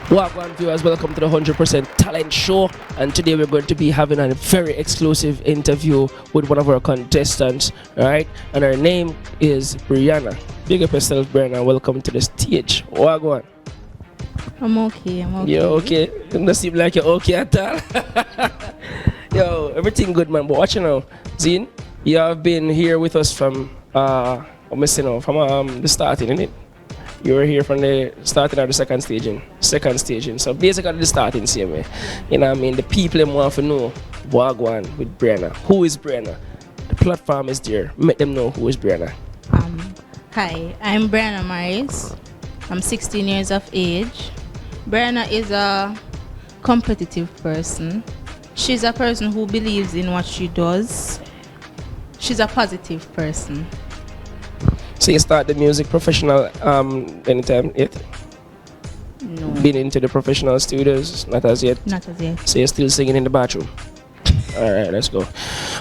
Welcome viewers, welcome to the 100% Talent Show, and today we're going to be having a very exclusive interview with one of our contestants, right? And her name is Breanna. Big up yourself, Breanna. Welcome to the stage. Wagwan. I'm okay. You're okay? It doesn't seem like you're okay at all. Yo, everything good, man. But watch you now, Zine, you have been here with us from the starting, innit? You were here from the starting of the second staging. So basically the starting same way. You know what I mean? The people them want to know Wagwan with Breanna. Who is Breanna? The platform is there. Make them know who is Breanna. Hi, I'm Breanna Maris. I'm 16 years of age. Breanna is a competitive person. She's a person who believes in what she does. She's a positive person. So you start the music professional anytime yet? No. Been into the professional studios? Not as yet? Not as yet. So you're still singing in the bathroom? Alright, let's go.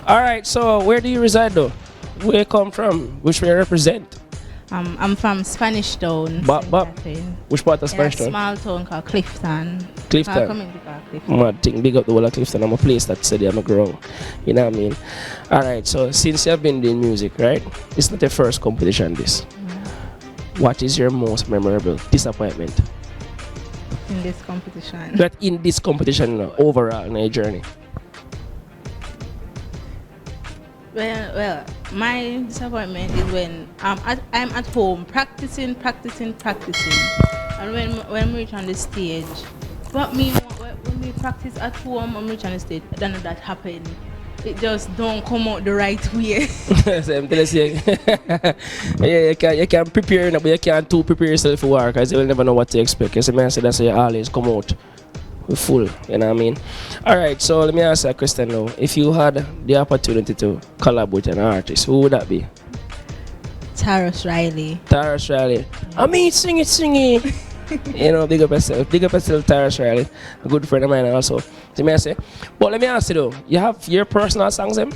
Alright, so where do you reside though? Where you come from? Which way you represent? I'm from Spanish Town. Which part of Spanish Town? A small town called Clifton. Clifton. Mad thing, big up the whole of Clifton. I'm a place that said I'm a grow. You know what I mean? Alright, so since you've been doing music, right? It's not the first competition this. What is your most memorable disappointment? In this competition. But in this competition overall in your journey. Well, my disappointment is when I'm at home practicing, and when we reach on the stage, when we practice at home, when we reach on the stage, none of that happen. It just don't come out the right way. So I'm telling you, yeah, you can prepare, but you can't too prepare yourself for work, because you will never know what to expect. As a man said, that's why you always come out full, you know what I mean? Alright, so let me ask you a question now. If you had the opportunity to collab with an artist, who would that be? Taurus Riley. Taurus Riley. I mean, sing it. You know, big up yourself, Taurus Riley. A good friend of mine also. So me I say, but let me ask you though, you have your personal songs them?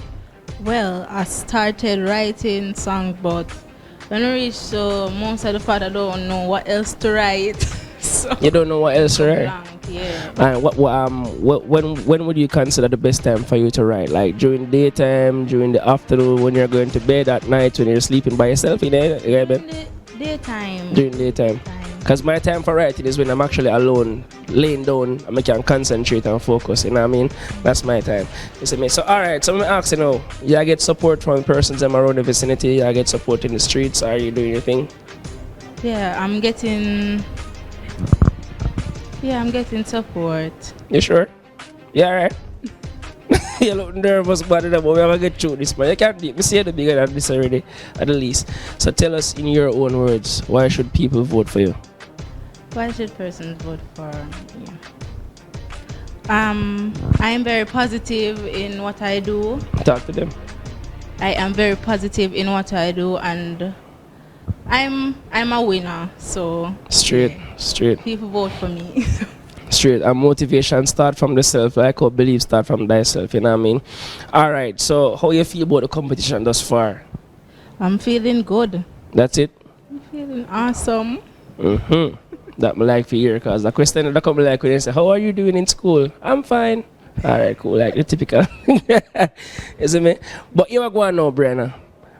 Well, I started writing songs, but when I reach most of the part I don't know what else to write. So you don't know what else to write? Blank, yeah. And when would you consider the best time for you to write? Like during daytime, during the afternoon, when you're going to bed at night, when you're sleeping by yourself, you know? Daytime. During daytime. Because my time for writing is when I'm actually alone, laying down, and I can concentrate and focus, you know what I mean? That's my time. You see me? So alright, so let me ask you now, you get support from persons around the vicinity, you get support in the streets, are you doing your thing? Yeah, I'm getting support. You sure? Yeah, alright. You look nervous about it, but we have to get through this, man. You can't be, me say the bigger than this already, at the least. So tell us in your own words, why should people vote for you? Why should persons vote for me? I am very positive in what I do. Talk to them. I am very positive in what I do, and I'm a winner, so straight. People vote for me. Straight. And motivation start from the self, like how belief start from thyself, you know what I mean? Alright, so how you feel about the competition thus far? I'm feeling good. That's it? I'm feeling awesome. That me like to hear, because the question that come like when you say, how are you doing in school? I'm fine. Alright, cool, like the typical. You see me? But you are going now, Breanna.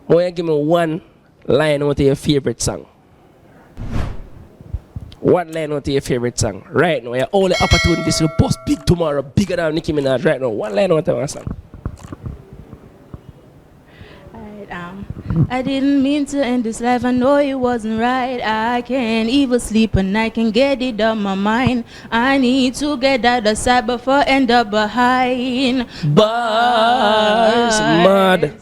Why you give me one line out of your favorite song? One line out of your favorite song. Right now, you have all the opportunities to post big tomorrow, bigger than Nicki Minaj right now. One line out of one song. I didn't mean to end this life, I know it wasn't right. I can't even sleep and I can get it on my mind. I need to get out of sight before I end up behind bars. Mad.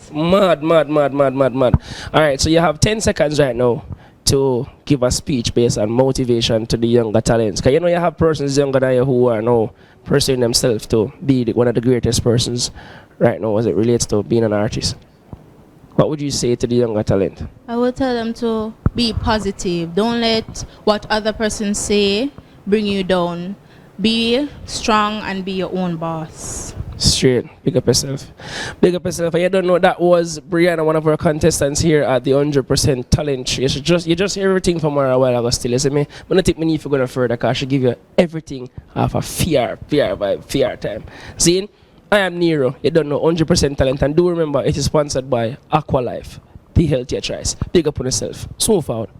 Alright, so you have 10 seconds right now to give a speech based on motivation to the younger talents. Because you know you have persons younger than you who are now pursuing themselves to be one of the greatest persons right now as it relates to being an artist. What would you say to the younger talent? I would tell them to be positive. Don't let what other persons say bring you down. Be strong and be your own boss. Straight. Big up yourself. Big up yourself. And you don't know that was Breanna, one of our contestants here at the 100% talent show. You just hear everything from her a while ago still. You see me? But I think me need to go no further because she give you everything off a fear vibe, fear time. See? I am Nero. You don't know 100% talent. And do remember it is sponsored by Aqua Life. The healthier choice. Big up on yourself. Smooth out.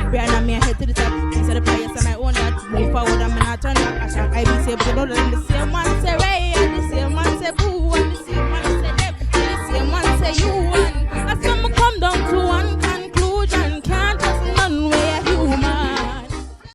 Breanna, me head to the top. These are the players and I own that. Move forward, I'm not turn back. I be safe, but don't let them the same man.